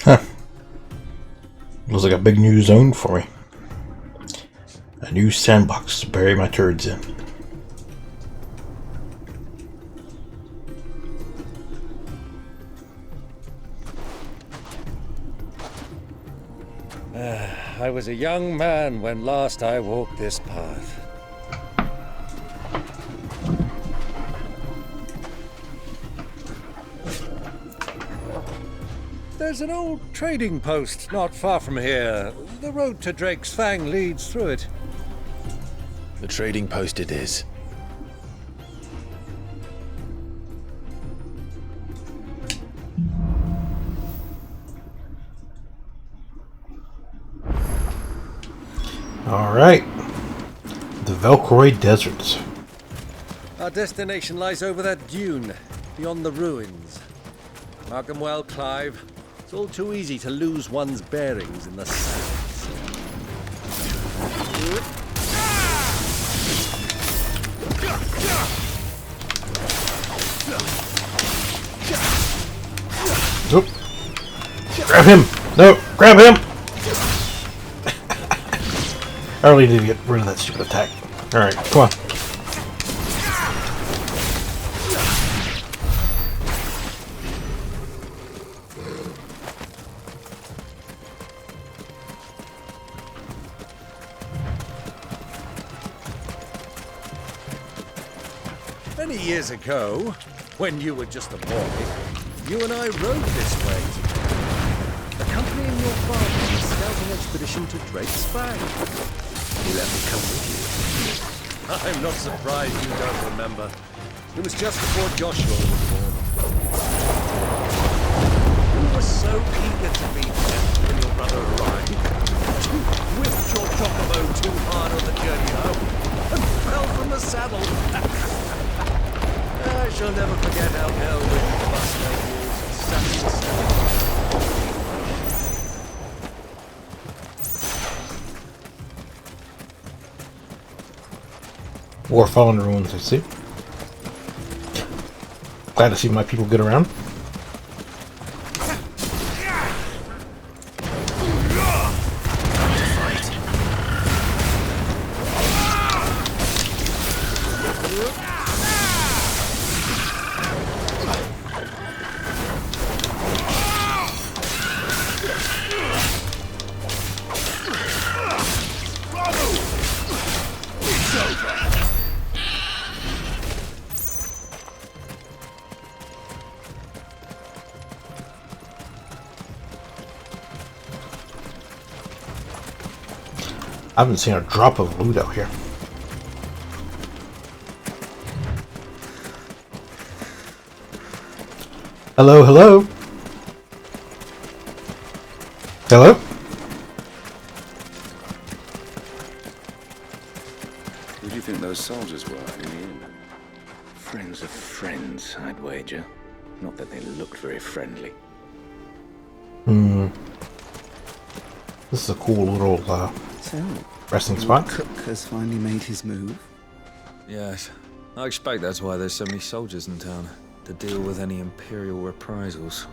Huh. Looks like a big new zone for me. A new sandbox to bury my turds in. I was a young man when last I walked this path. There's an old trading post not far from here. The road to Drake's Fang leads through it. The trading post it is. Alright. The Velcroy Deserts. Our destination lies over that dune, beyond the ruins. Mark 'em well, Clive. It's all too easy to lose one's bearings in the sands. Oop. Grab him! No! Grab him! I really need to get rid of that stupid attack. Alright, come on. Many years ago, when you were just a boy, you and I rode this way together, accompanying your father on a scouting expedition to Drake's Fang. You let me come with you. I'm not surprised you don't remember. It was just before Joshua was born. You were so eager to be there when your brother arrived. You whipped your Chocobo too hard on the journey home and fell from the saddle. I shall never forget how hell with the bus War fallen ruins, I see. Glad to see my people get around. I haven't seen a drop of loot out here. Hello, hello? Hello? Who do you think those soldiers were in the inn? Friends of friends, I'd wager. Not that they looked very friendly. This is a cool little So, resting spot. Cook has finally made his move. Yes. I expect that's why there's so many soldiers in town, to deal with any Imperial reprisals.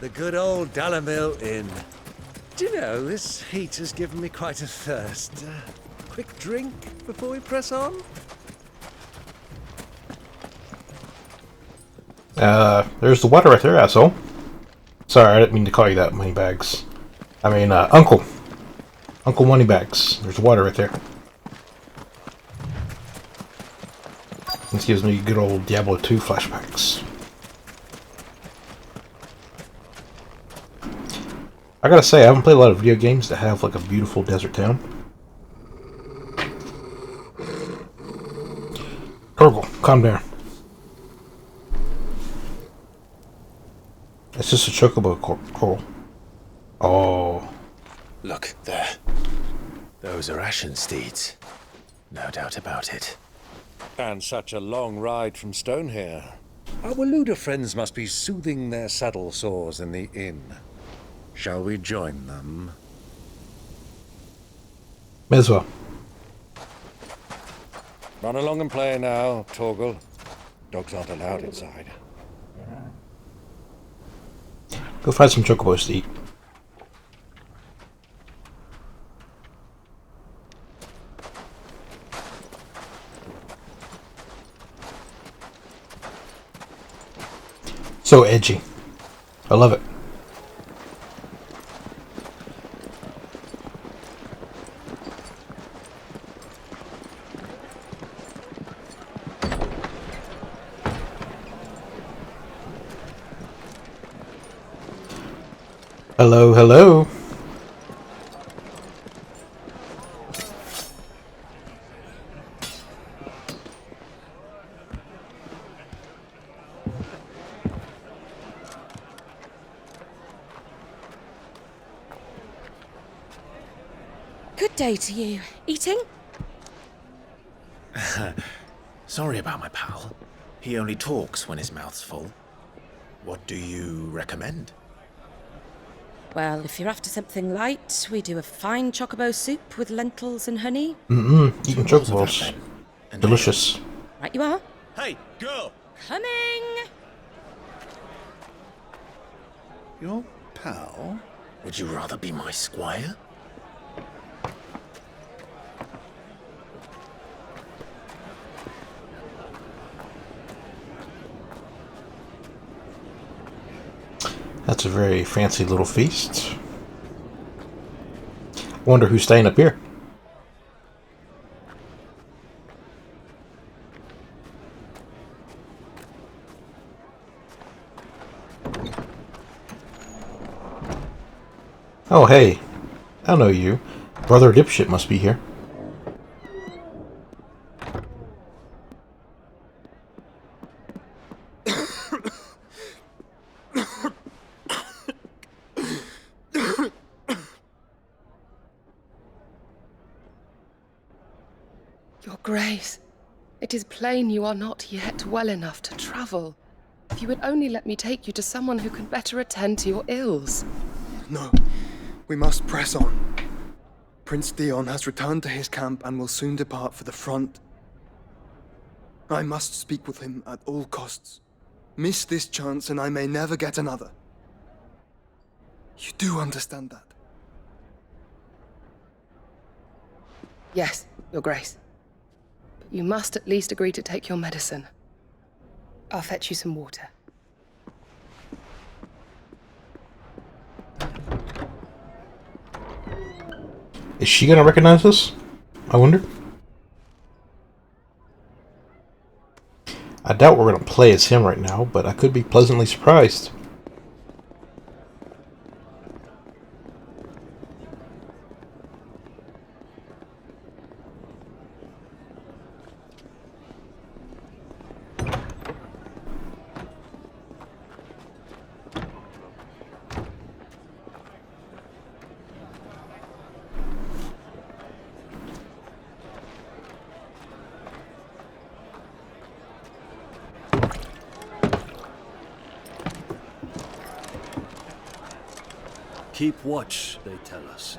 The good old Dalamil Inn. Do you know, this heat has given me quite a thirst. Quick drink before we press on? There's the water right there, asshole. Sorry, I didn't mean to call you that, Moneybags. I mean, Uncle. Uncle Moneybags. There's water right there. This gives me good old Diablo 2 flashbacks. I gotta say, I haven't played a lot of video games that have like a beautiful desert town. Karl, calm down. It's just a chocobo, Karl. Oh. Look, there. Those are ashen steeds. No doubt about it. And such a long ride from Stone here. Our Waluda friends must be soothing their saddle sores in the inn. Shall we join them? May as well. Run along and play now, Torgal. Dogs aren't allowed inside. Go find some chocobos to eat. So edgy. I love it. Hello, hello. Good day to you. Eating? Sorry about my pal. He only talks when his mouth's full. What do you recommend? Well, if you're after something light, we do a fine chocobo soup with lentils and honey. Eating chocobos. Delicious. Right you are. Hey, girl! Coming! Your pal? Would you rather be my squire? That's a very fancy little feast. Wonder who's staying up here. Oh, hey. I know you. Brother Dipshit must be here. Your Grace, it is plain you are not yet well enough to travel. If you would only let me take you to someone who can better attend to your ills. No, we must press on. Prince Dion has returned to his camp and will soon depart for the front. I must speak with him at all costs. Miss this chance and I may never get another. You do understand that? Yes, Your Grace. But you must at least agree to take your medicine. I'll fetch you some water. Is she gonna recognize us? I wonder. I doubt we're gonna play as him right now, but I could be pleasantly surprised. Keep watch, they tell us.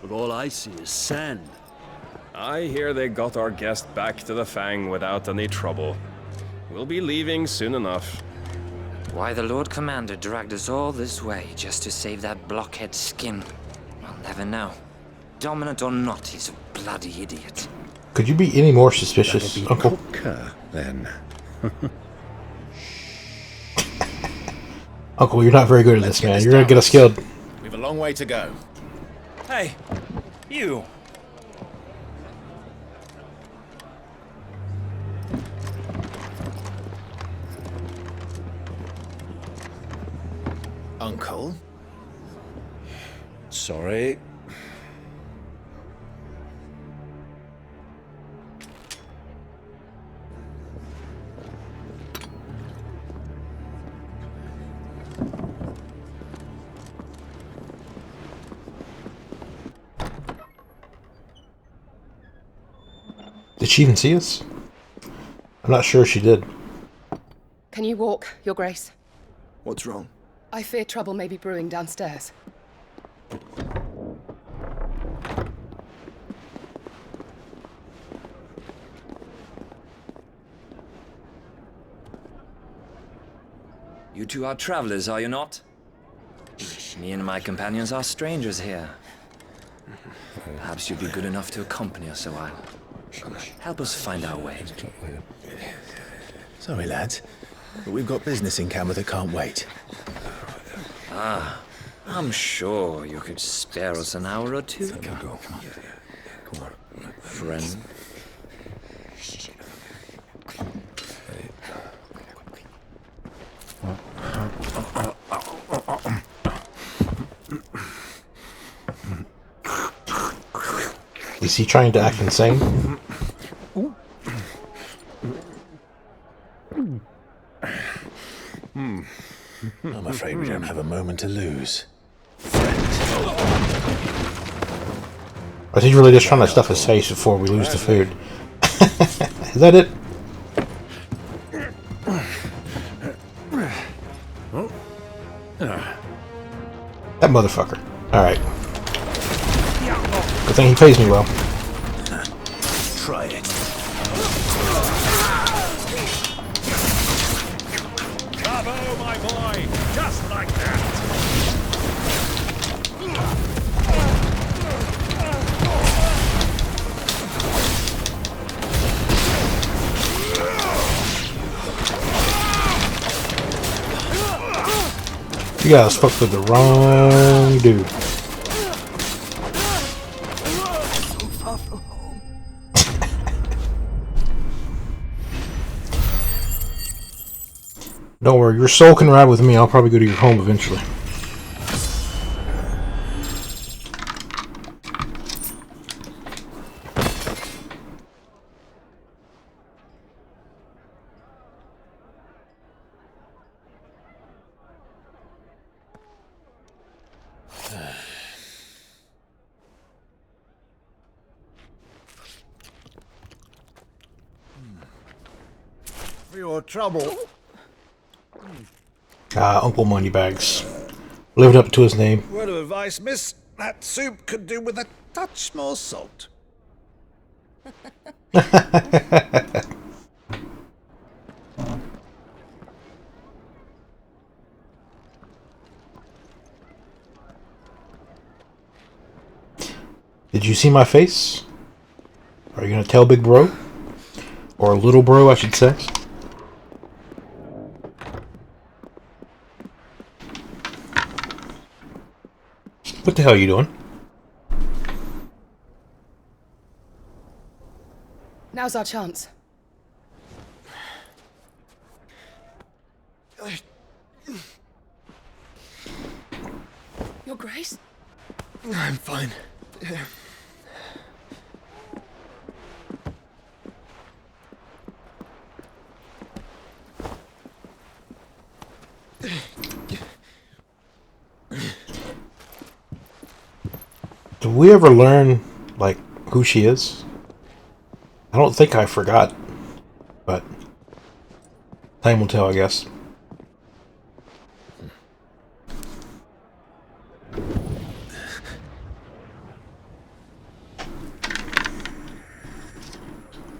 But all I see is sand. I hear they got our guest back to the Fang without any trouble. We'll be leaving soon enough. Why the Lord Commander dragged us all this way just to save that blockhead skin, I'll never know. Dominant or not, he's a bloody idiot. Could you be any more suspicious, Uncle? Then. Uncle, you're not very good at this, man. You're gonna get us killed. We've a long way to go. Hey, you. Uncle? Sorry. Did she even see us? I'm not sure she did. Can you walk, Your Grace? What's wrong? I fear trouble may be brewing downstairs. You two are travelers, are you not? Me and my companions are strangers here. Perhaps you'd be good enough to accompany us a while. Help us find our way. Sorry, lads, but we've got business in camera that can't wait. Ah, I'm sure you could spare us an hour or two. Come on. Friend. Is he trying to act insane? I'm afraid we don't have a moment to lose. Or is he really just trying to stuff his face before we lose the food? Is that it? That motherfucker. Alright. Good thing he pays me well. Try it. Bravo, my boy! Just like that! You guys fucked with the wrong dude. Don't worry, your soul can ride with me. I'll probably go to your home eventually. For your trouble. Uncle Moneybags. Lived up to his name. Word of advice, miss. That soup could do with a touch more salt. Did you see my face? Are you gonna tell Big Bro? Or Little Bro, I should say. What the hell are you doing? Now's our chance. Your Grace? I'm fine. Did we ever learn, like, who she is? I don't think I forgot, but time will tell, I guess.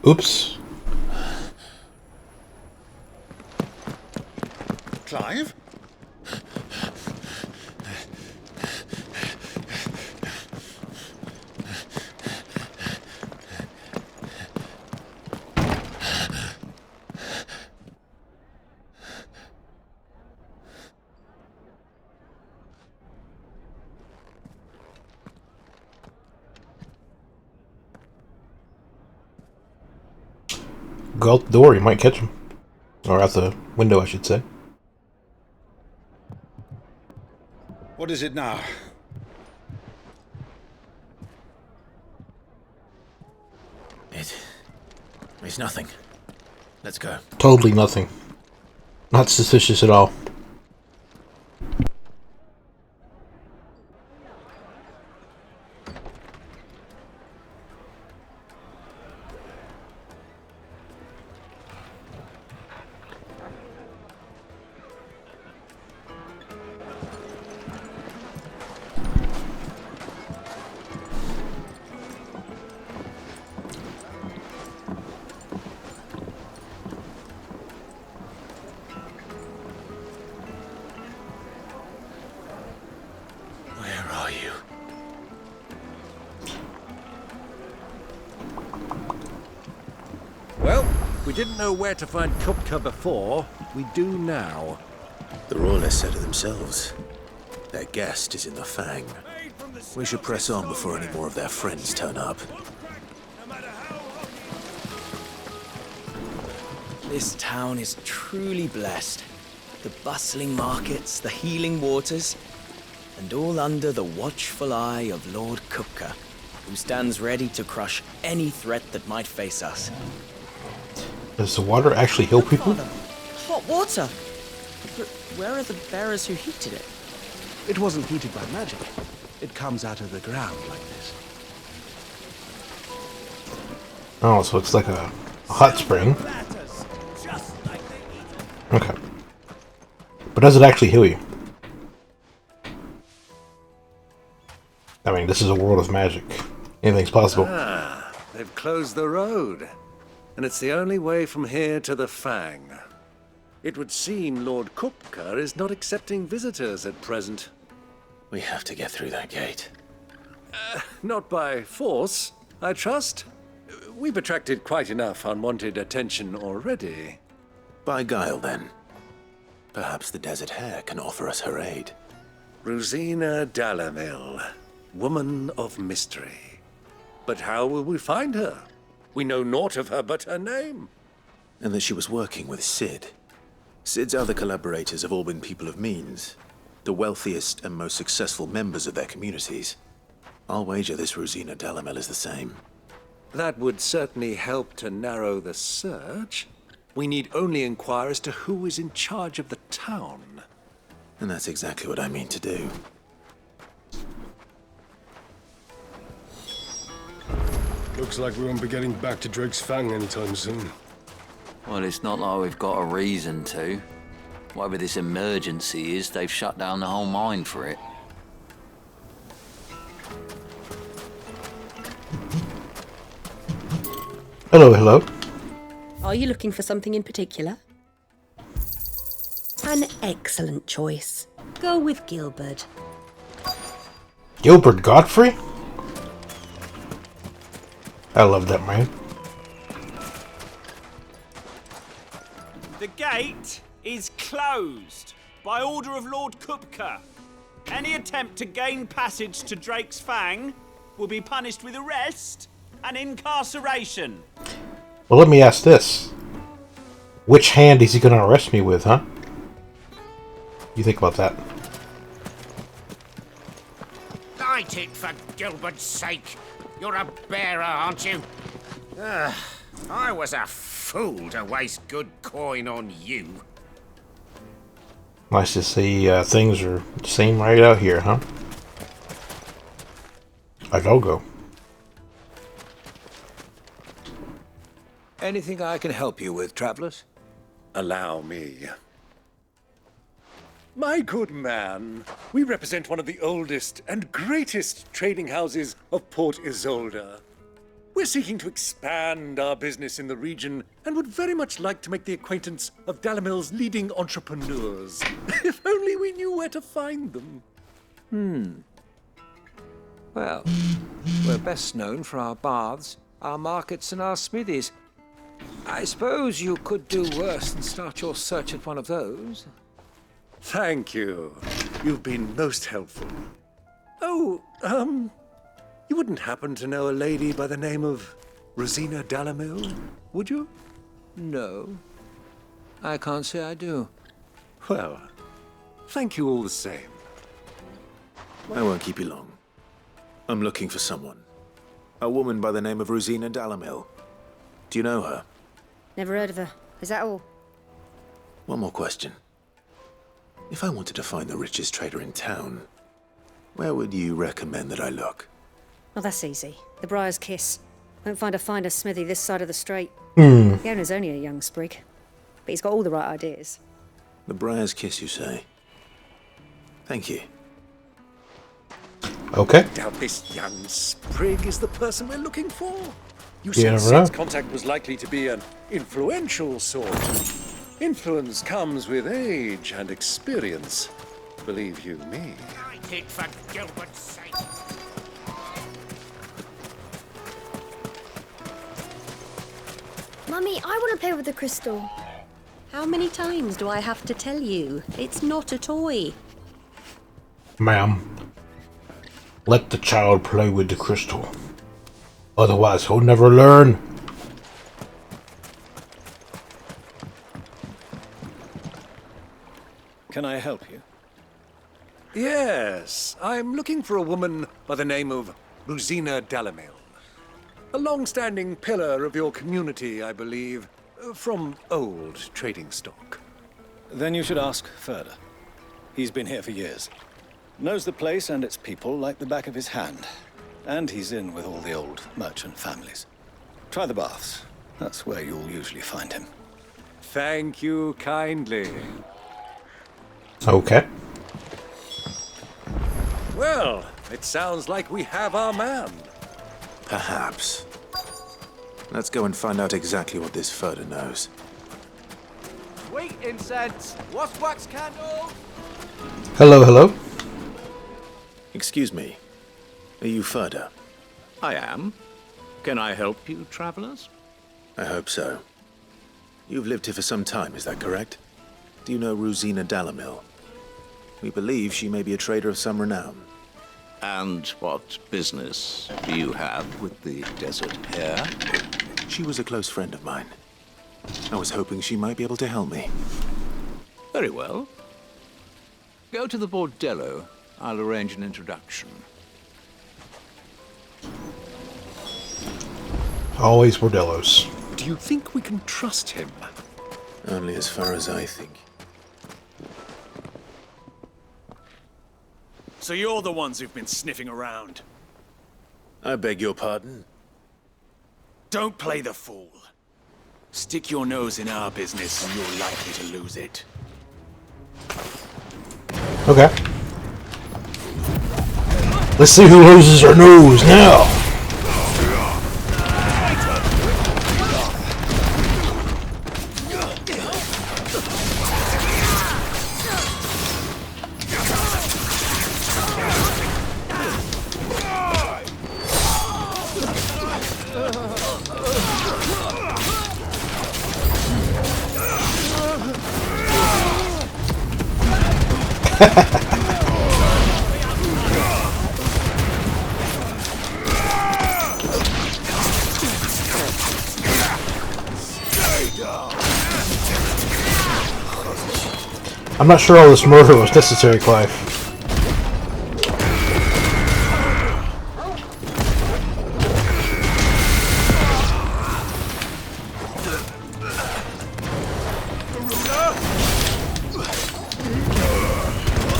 Oops. Clive? Go out the door, you might catch him. Or out the window, I should say. What is it now? It's nothing. Let's go. Totally nothing. Not suspicious at all. Well, we didn't know where to find Kupka before. We do now. The Royalists said it themselves. Their guest is in the Fang. We should press on before any more of their friends turn up. This town is truly blessed. The bustling markets, the healing waters, and all under the watchful eye of Lord Kupka, who stands ready to crush any threat that might face us. Does the water actually heal people? Hot water! But where are the bearers who heated it? It wasn't heated by magic. It comes out of the ground like this. Oh, so it's like a hot spring. Okay. But does it actually heal you? I mean, this is a world of magic. Anything's possible. Ah, they've closed the road. And it's the only way from here to the Fang. It would seem Lord Kupka is not accepting visitors at present. We have to get through that gate. Not by force, I trust. We've attracted quite enough unwanted attention already. By guile, then. Perhaps the Desert Hare can offer us her aid. Rosina Dalamil, woman of mystery. But how will we find her? We know naught of her but her name. And that she was working with Sid. Sid's other collaborators have all been people of means, the wealthiest and most successful members of their communities. I'll wager this Rosina Dalamel is the same. That would certainly help to narrow the search. We need only inquire as to who is in charge of the town. And that's exactly what I mean to do. Looks like we won't be getting back to Drake's Fang anytime soon. Well, it's not like we've got a reason to. Whatever this emergency is, they've shut down the whole mine for it. Hello, hello. Are you looking for something in particular? An excellent choice. Go with Gilbert. Gilbert Godfrey? I love that man. The gate is closed by order of Lord Kupka. Any attempt to gain passage to Drake's Fang will be punished with arrest and incarceration. Well, let me ask this. Which hand is he going to arrest me with, huh? You think about that. Light it for Gilbert's sake. You're a bearer, aren't you? I was a fool to waste good coin on you. Nice to see things are the same right out here, huh? I'll go. Anything I can help you with, travelers? Allow me. My good man, we represent one of the oldest and greatest trading houses of Port Isolde. We're seeking to expand our business in the region and would very much like to make the acquaintance of Dalamil's leading entrepreneurs. If only we knew where to find them. Well, we're best known for our baths, our markets, and our smithies. I suppose you could do worse than start your search at one of those. Thank you. You've been most helpful. Oh, you wouldn't happen to know a lady by the name of Rosina Dalamil, would you? No. I can't say I do. Well, thank you all the same. I won't keep you long. I'm looking for someone. A woman by the name of Rosina Dalamil. Do you know her? Never heard of her. Is that all? One more question. If I wanted to find the richest trader in town, where would you recommend that I look? Oh, that's easy. The Briar's Kiss. Won't find a finer smithy this side of the strait. Hmm. The owner's only a young sprig, but he's got all the right ideas. The Briar's Kiss, you say? Thank you. Okay. Doubt this young sprig is the person we're looking for. You You said never know. Sid's contact was likely to be an influential sort. Influence comes with age and experience. Believe you me. Light it for Gilbert's sake. Mummy, I want to play with the crystal. How many times do I have to tell you? It's not a toy. Ma'am, let the child play with the crystal. Otherwise, he'll never learn. Can I help you? Yes, I'm looking for a woman by the name of Rosina Dalamil. A long-standing pillar of your community, I believe, from old trading stock. Then you should ask Ferda. He's been here for years. Knows the place and its people like the back of his hand. And he's in with all the old merchant families. Try the baths. That's where you'll usually find him. Thank you kindly. Okay. Well, it sounds like we have our man. Perhaps. Let's go and find out exactly what this Ferda knows. Sweet incense! What's wax candle? Hello, hello. Excuse me. Are you Ferda? I am. Can I help you, travelers? I hope so. You've lived here for some time, is that correct? Do you know Rosina Dalamil? We believe she may be a trader of some renown. And what business do you have with the desert hare? She was a close friend of mine. I was hoping she might be able to help me. Very well. Go to the bordello. I'll arrange an introduction. Always bordellos. Do you think we can trust him? Only as far as I think. So you're the ones who've been sniffing around. I beg your pardon? Don't play the fool. Stick your nose in our business and you're likely to lose it. Okay. Let's see who loses her nose now. I'm not sure all this murder was necessary, Clive.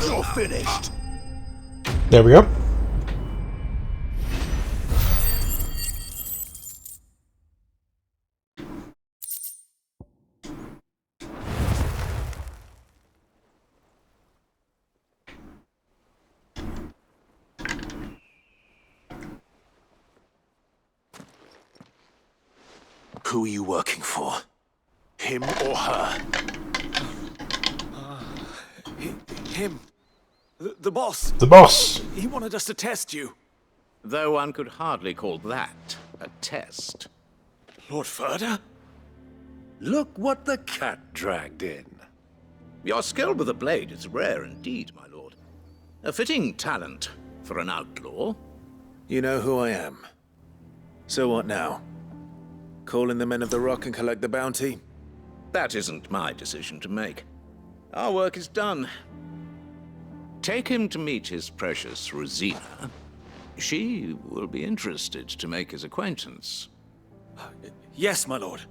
You're finished. There we go. Who are you working for? Him or her? Him. The boss. The boss. He wanted us to test you. Though one could hardly call that a test. Lord Ferda? Look what the cat dragged in. Your skill with the blade is rare indeed, my lord. A fitting talent for an outlaw. You know who I am. So what now? Call in the men of the Rock and collect the bounty? That isn't my decision to make. Our work is done. Take him to meet his precious Rosina. She will be interested to make his acquaintance. Yes, my lord.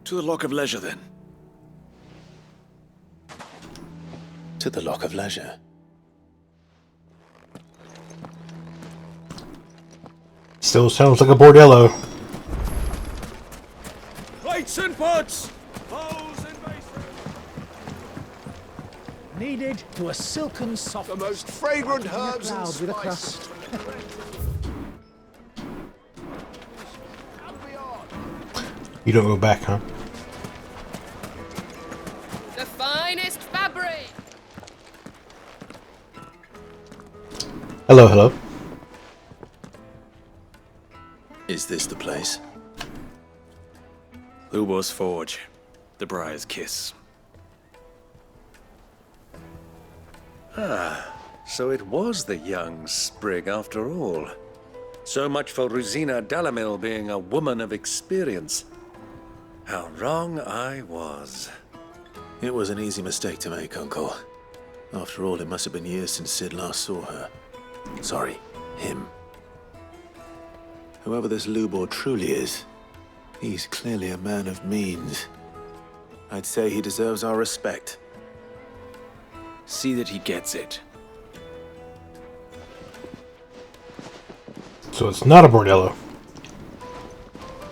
To the Lock of Leisure, then. To the Lock of Leisure. Still sounds like a bordello. Plates and pots! Kneaded to a silken soft. The most fragrant herbs and with a crust. You don't go back, huh? The finest fabric! Hello, hello. Is this the place? Lubor's Forge. The Briar's Kiss. Ah, so it was the young sprig after all. So much for Rosina Dalamil being a woman of experience. How wrong I was. It was an easy mistake to make, Uncle. After all, it must have been years since Sid last saw her. Sorry, him. Whoever this Lubor truly is, he's clearly a man of means. I'd say he deserves our respect. See that he gets it. So it's not a bordello.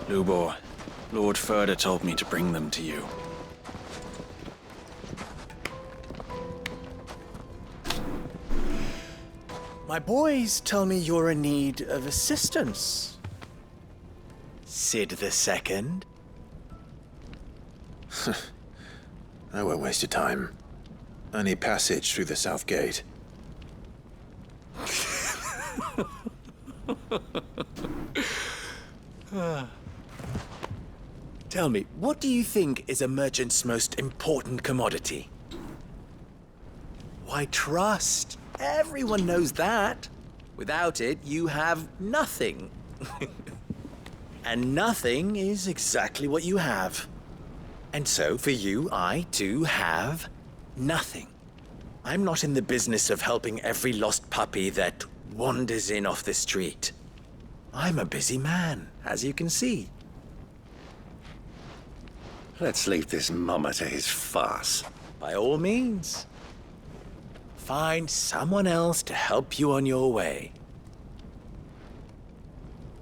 Lubor, Lord Ferda told me to bring them to you. My boys tell me you're in need of assistance. Sid II? I won't waste your time. I need passage through the south gate. Tell me, what do you think is a merchant's most important commodity? Why, trust. Everyone knows that. Without it, you have nothing. And nothing is exactly what you have. And so, for you, I, too, have nothing. I'm not in the business of helping every lost puppy that wanders in off the street. I'm a busy man, as you can see. Let's leave this mummer to his farce. By all means. Find someone else to help you on your way.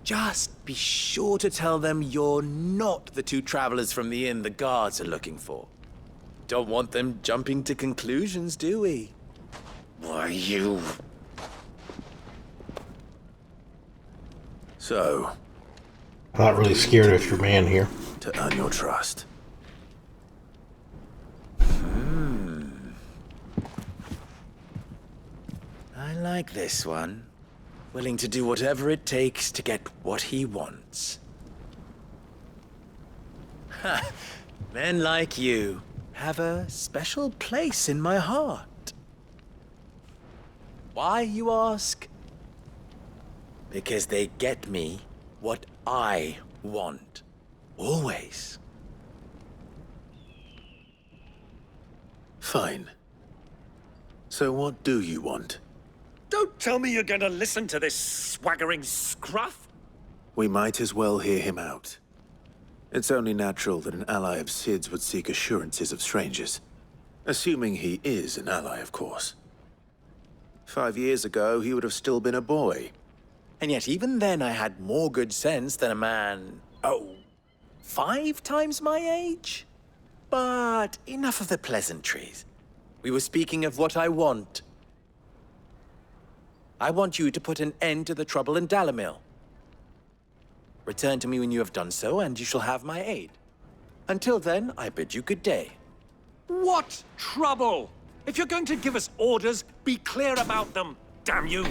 Just be sure to tell them you're not the two travelers from the inn the guards are looking for. Don't want them jumping to conclusions, do we? Why, you... So... I'm not really scared of your man here. To earn your trust. I like this one. Willing to do whatever it takes to get what he wants. Ha! Men like you have a special place in my heart. Why, you ask? Because they get me what I want. Always. Fine. So what do you want? Don't tell me you're going to listen to this swaggering scruff. We might as well hear him out. It's only natural that an ally of Sid's would seek assurances of strangers. Assuming he is an ally, of course. 5 years ago, he would have still been a boy. And yet even then I had more good sense than a man, 5 times my age? But enough of the pleasantries. We were speaking of what I want. I want you to put an end to the trouble in Dalamil. Return to me when you have done so, and you shall have my aid. Until then, I bid you good day. What trouble? If you're going to give us orders, be clear about them, damn you!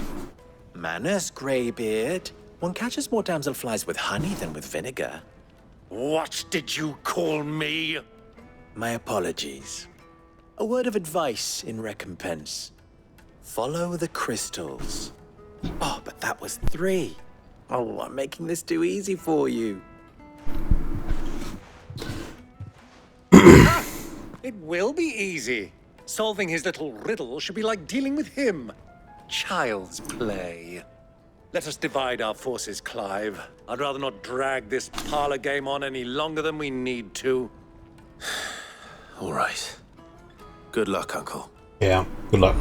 Manners, Greybeard. One catches more damselflies with honey than with vinegar. What did you call me? My apologies. A word of advice in recompense. Follow the crystals. Oh, but that was 3. Oh, I'm making this too easy for you. It will be easy. Solving his little riddle should be like dealing with him. Child's play. Let us divide our forces, Clive. I'd rather not drag this parlor game on any longer than we need to. All right. Good luck, Uncle. Yeah, good luck.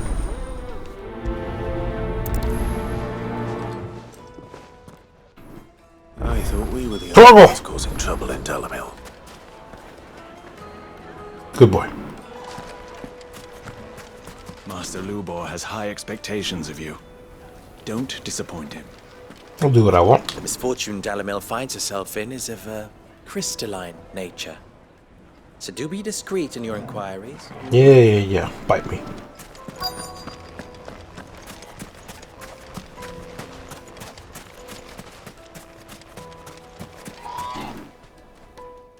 I thought we were the Trouble! only ones causing trouble in Dalamil. Good boy. Master Lubor has high expectations of you. Don't disappoint him. I'll do what I want. The misfortune Dalamil finds herself in is of a crystalline nature. So do be discreet in your inquiries. Yeah. Bite me.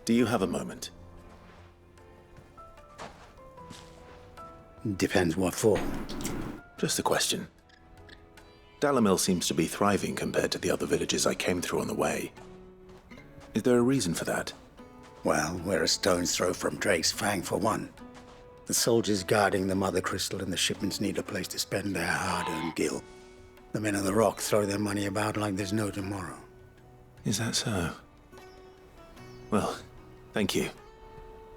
Do you have a moment? Depends what for. Just a question. Dalamil seems to be thriving compared to the other villages I came through on the way. Is there a reason for that? Well, we're a stone's throw from Drake's Fang for one. The soldiers guarding the Mother Crystal and the shipments need a place to spend their hard-earned gil. The men of the Rock throw their money about like there's no tomorrow. Is that so? Well, thank you.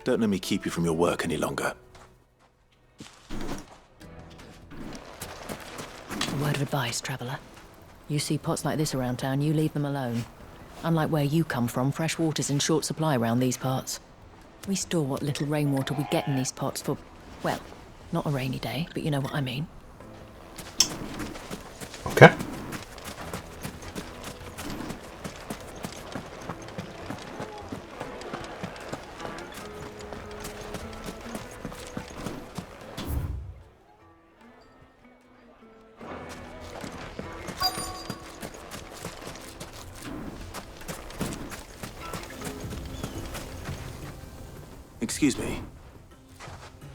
Don't let me keep you from your work any longer. A word of advice, traveller. You see pots like this around town, you leave them alone. Unlike where you come from, fresh water's in short supply around these parts. We store what little rainwater we get in these pots for, well, not a rainy day, but you know what I mean. Okay. Excuse me.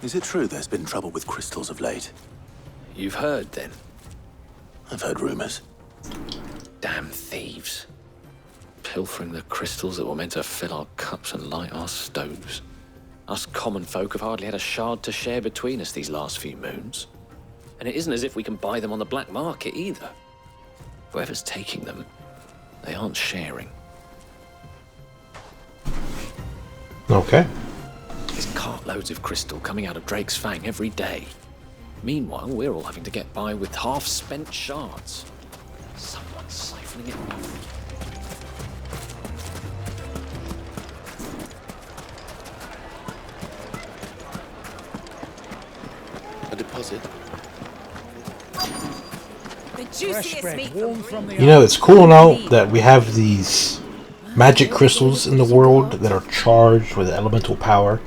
Is it true there's been trouble with crystals of late? You've heard, then? I've heard rumors. Damn thieves. Pilfering the crystals that were meant to fill our cups and light our stoves. Us common folk have hardly had a shard to share between us these last few moons. And it isn't as if we can buy them on the black market, either. Whoever's taking them, they aren't sharing. Okay. There's cartloads of crystal coming out of Drake's Fang every day. Meanwhile, we're all having to get by with half-spent shards. Someone's siphoning it off. A deposit. The juiciest meat from the You know, it's cool now that we have these magic crystals in the world that are charged with elemental power.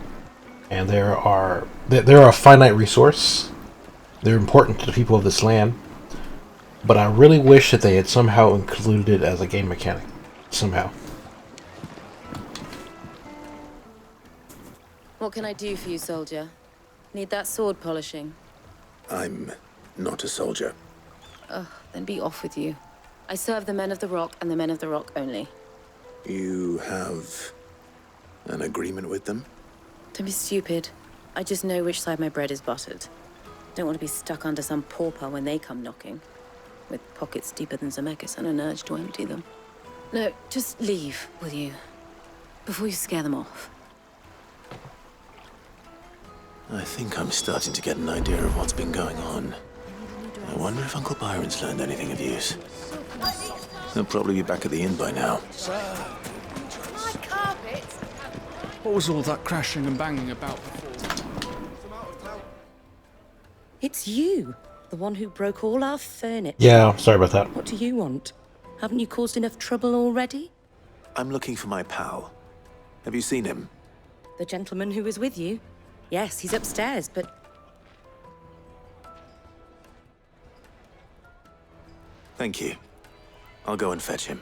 And they're a finite resource. They're important to the people of this land. But I really wish that they had somehow included it as a game mechanic. Somehow. What can I do for you, soldier? Need that sword polishing? I'm not a soldier. Ugh, then be off with you. I serve the men of the Rock and the men of the Rock only. You have an agreement with them? Don't be stupid. I just know which side my bread is buttered. Don't want to be stuck under some pauper when they come knocking. With pockets deeper than Zemeckis and an urge to empty them. No, just leave, will you? Before you scare them off. I think I'm starting to get an idea of what's been going on. I wonder if Uncle Byron's learned anything of use. He'll probably be back at the inn by now. My carpet. What was all that crashing and banging about before? It's you, the one who broke all our furniture. Yeah, sorry about that. What do you want? Haven't you caused enough trouble already? I'm looking for my pal. Have you seen him? The gentleman who was with you? Yes, he's upstairs, but... Thank you. I'll go and fetch him.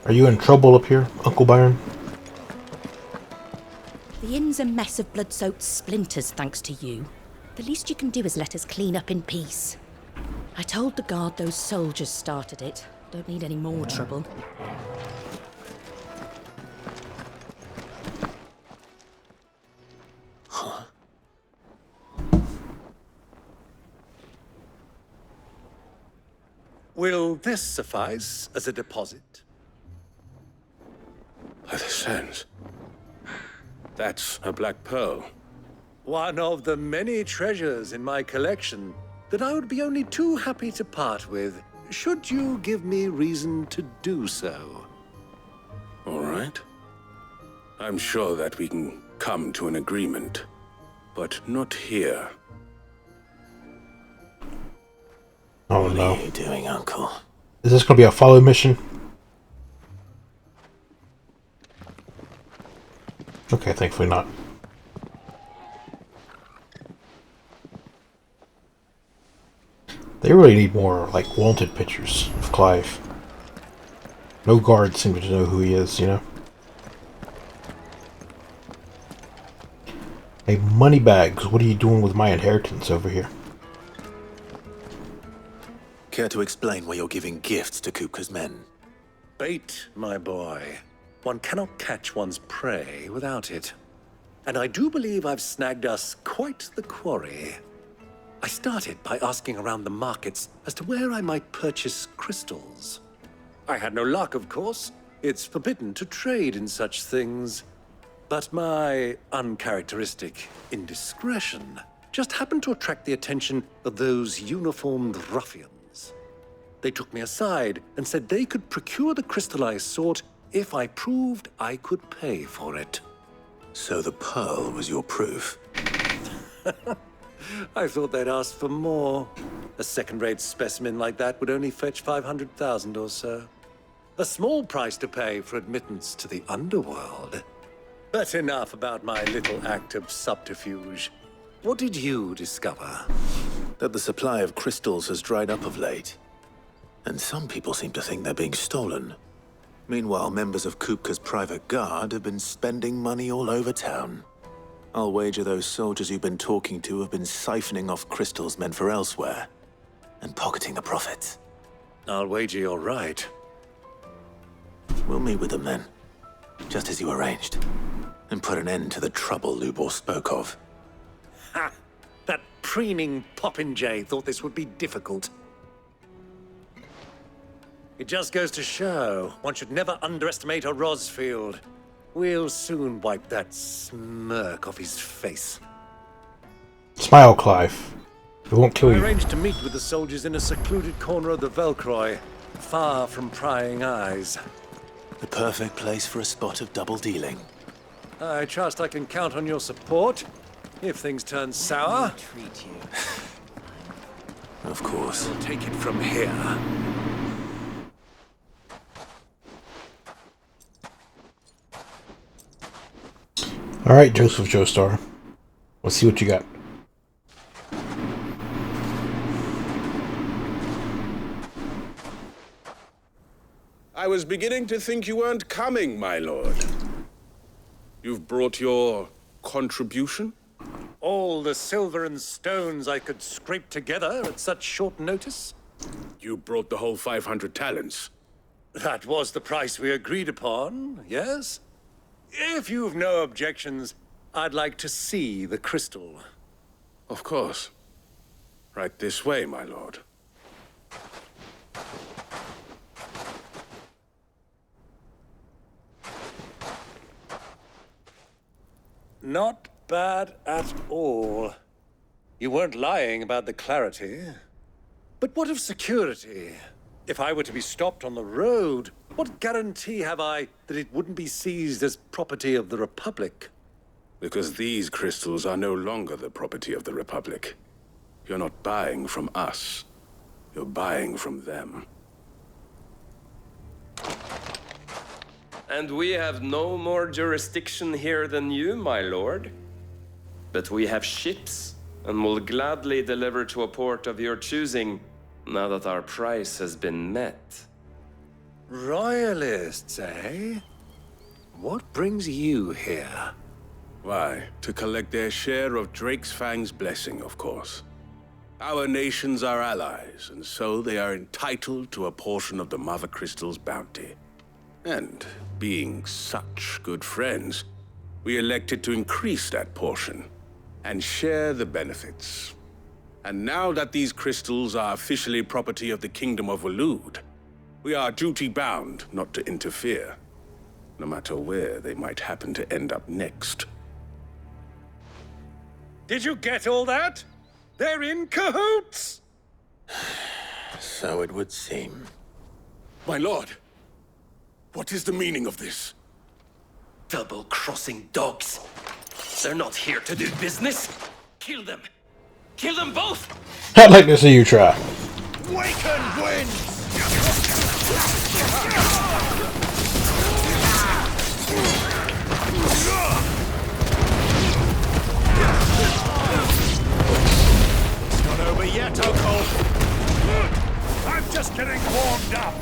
Are you in trouble up here, Uncle Byron? The inn's a mess of blood-soaked splinters, thanks to you. The least you can do is let us clean up in peace. I told the guard those soldiers started it. Don't need any more trouble. Will this suffice as a deposit? By the sands. That's a black pearl. One of the many treasures in my collection that I would be only too happy to part with, should you give me reason to do so. All right. I'm sure that we can come to an agreement, but not here. Oh no. What are you doing, Uncle? Is this gonna be a follow mission? Okay, thankfully not. They really need more, like, wanted pictures of Clive. No guards seem to know who he is, you know? Hey, Moneybags, what are you doing with my inheritance over here? Care to explain why you're giving gifts to Kupka's men? Bait, my boy. One cannot catch one's prey without it. And I do believe I've snagged us quite the quarry. I started by asking around the markets as to where I might purchase crystals. I had no luck, of course. It's forbidden to trade in such things. But my uncharacteristic indiscretion just happened to attract the attention of those uniformed ruffians. They took me aside and said they could procure the crystal I sought if I proved I could pay for it. So the pearl was your proof? I thought they'd ask for more. A second-rate specimen like that would only fetch 500,000 or so. A small price to pay for admittance to the underworld. But enough about my little act of subterfuge. What did you discover? That the supply of crystals has dried up of late. And some people seem to think they're being stolen. Meanwhile, members of Kupka's private guard have been spending money all over town. I'll wager those soldiers you've been talking to have been siphoning off crystals meant for elsewhere, and pocketing the profits. I'll wager you're right. We'll meet with them then, just as you arranged, and put an end to the trouble Lubor spoke of. Ha! That preening popinjay thought this would be difficult. It just goes to show, one should never underestimate a Rosfield. We'll soon wipe that smirk off his face. Smile, Clive. We won't kill I you. arranged to meet with the soldiers in a secluded corner of the Velcroy, far from prying eyes. The perfect place for a spot of double dealing. I trust I can count on your support, if things turn sour. Treat you. Of course. We'll take it from here. Alright, Joseph Joestar. Let's see what you got. I was beginning to think you weren't coming, my lord. You've brought your contribution? All the silver and stones I could scrape together at such short notice? You brought the whole 500 talents. That was the price we agreed upon, yes? If you've no objections, I'd like to see the crystal. Of course. Right this way, my lord. Not bad at all. You weren't lying about the clarity. But what of security? If I were to be stopped on the road, what guarantee have I that it wouldn't be seized as property of the Republic? Because these crystals are no longer the property of the Republic. You're not buying from us. You're buying from them. And we have no more jurisdiction here than you, my lord. But we have ships, and will gladly deliver to a port of your choosing, now that our price has been met. Royalists, eh? What brings you here? Why, to collect their share of Drake's Fang's blessing, of course. Our nations are allies, and so they are entitled to a portion of the Mother Crystal's bounty. And, being such good friends, we elected to increase that portion and share the benefits. And now that these crystals are officially property of the Kingdom of Waloed, we are duty-bound not to interfere, no matter where they might happen to end up next. Did you get all that? They're in cahoots! So it would seem. My lord, what is the meaning of this? Double-crossing dogs. They're not here to do business. Kill them. Kill them both! I'd like to see you try. Waken winds! It's not over yet, Uncle. I'm just getting warmed up.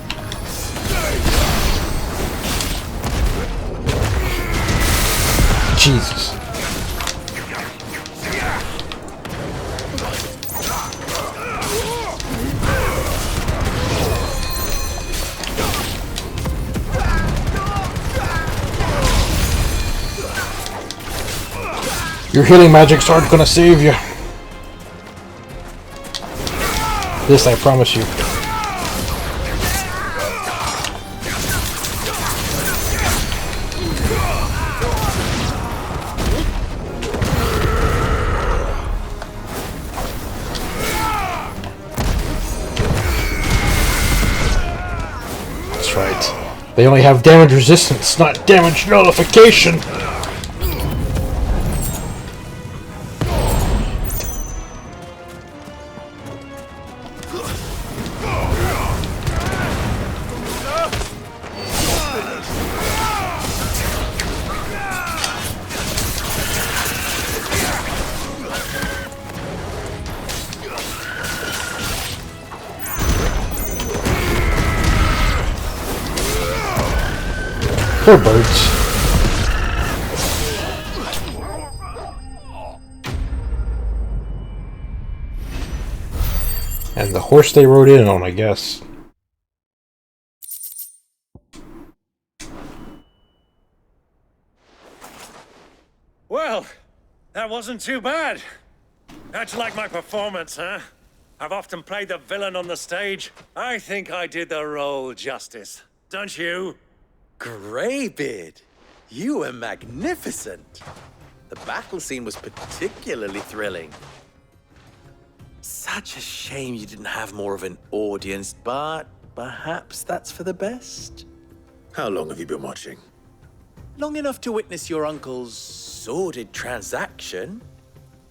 Jesus. Your healing magics aren't gonna save you. This I promise you. That's right. They only have damage resistance, not damage nullification. Poor birds. And the horse they rode in on, I guess. Well, that wasn't too bad. How'd you like my performance, huh? I've often played the villain on the stage. I think I did the role justice. Don't you? Greybeard, you were magnificent. The battle scene was particularly thrilling. Such a shame you didn't have more of an audience, but perhaps that's for the best. How long have you been watching? Long enough to witness your uncle's sordid transaction.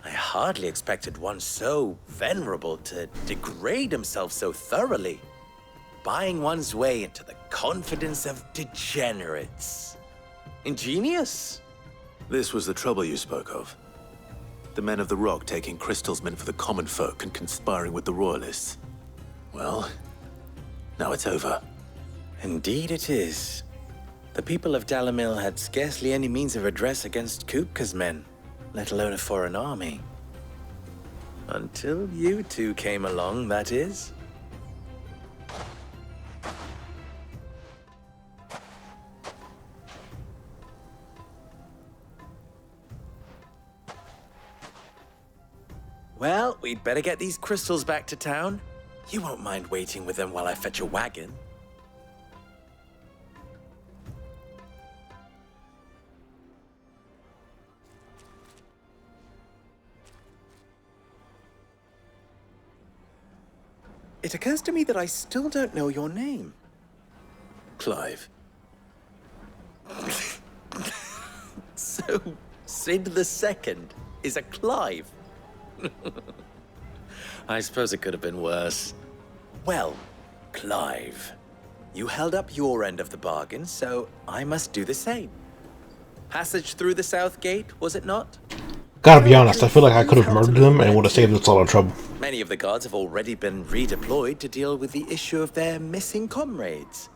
I hardly expected one so venerable to degrade himself so thoroughly. Buying one's way into the confidence of degenerates. Ingenious. This was the trouble you spoke of. The men of the Rock taking crystals meant for the common folk and conspiring with the royalists. Well, now it's over. Indeed it is. The people of Dalamil had scarcely any means of redress against Kupka's men, let alone a foreign army. Until you two came along, that is. Well, we'd better get these crystals back to town. You won't mind waiting with them while I fetch a wagon. It occurs to me that I still don't know your name. Clive. So, Sid the Second is a Clive? I suppose it could have been worse. Well, Clive, you held up your end of the bargain, so I must do the same. Passage through the south gate, was it not? Gotta be honest, I feel like I could have murdered them and would have saved us all the trouble. Many of the guards have already been redeployed to deal with the issue of their missing comrades.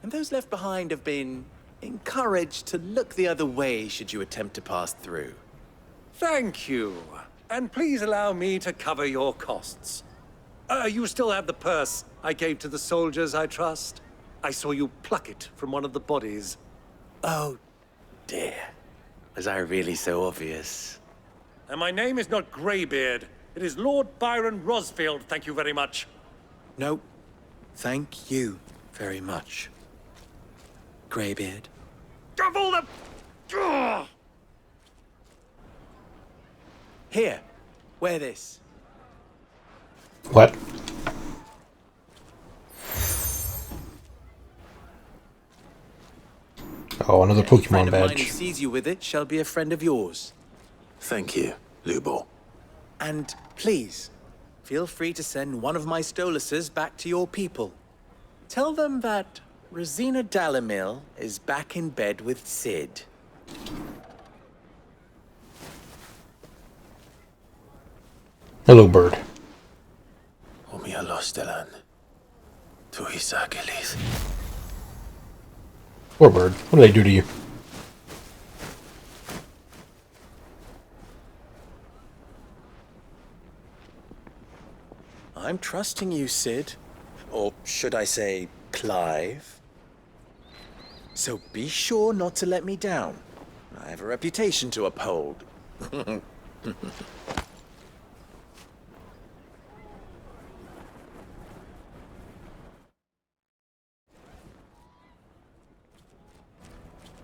And those left behind have been encouraged to look the other way should you attempt to pass through. Thank you. And please allow me to cover your costs. You still have the purse I gave to the soldiers, I trust? I saw you pluck it from one of the bodies. Oh, dear. Was I really so obvious? And my name is not Greybeard. It is Lord Byron Rosfield, thank you very much. No, thank you very much, Greybeard. Of all the... Ugh! Here, wear this. What? Oh, another Any friend Pokemon of mine who badge. sees you with it shall be a friend of yours. Thank you, Lubor. And please, feel free to send one of my Stoluses back to your people. Tell them that Rosina Dalamil is back in bed with Sid. Hello, bird. Omia Lostelan. Tuhisakelis. Poor bird. What did I do to you? I'm trusting you, Sid. Or should I say, Clive? So be sure not to let me down. I have a reputation to uphold.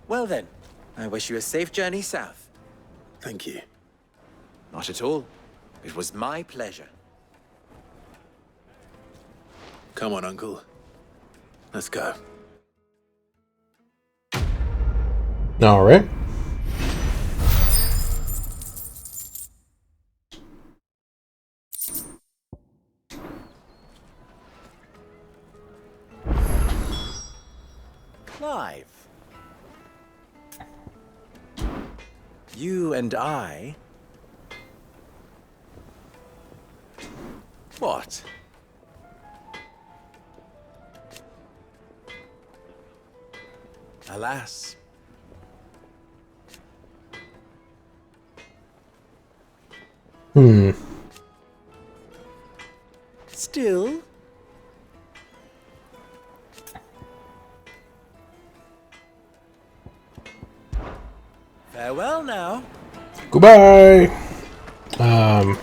Well then, I wish you a safe journey south. Thank you. Not at all. It was my pleasure. Come on, Uncle. Let's go. Alright. Clive. You and I... What? Alas. Still? Farewell now. Goodbye! So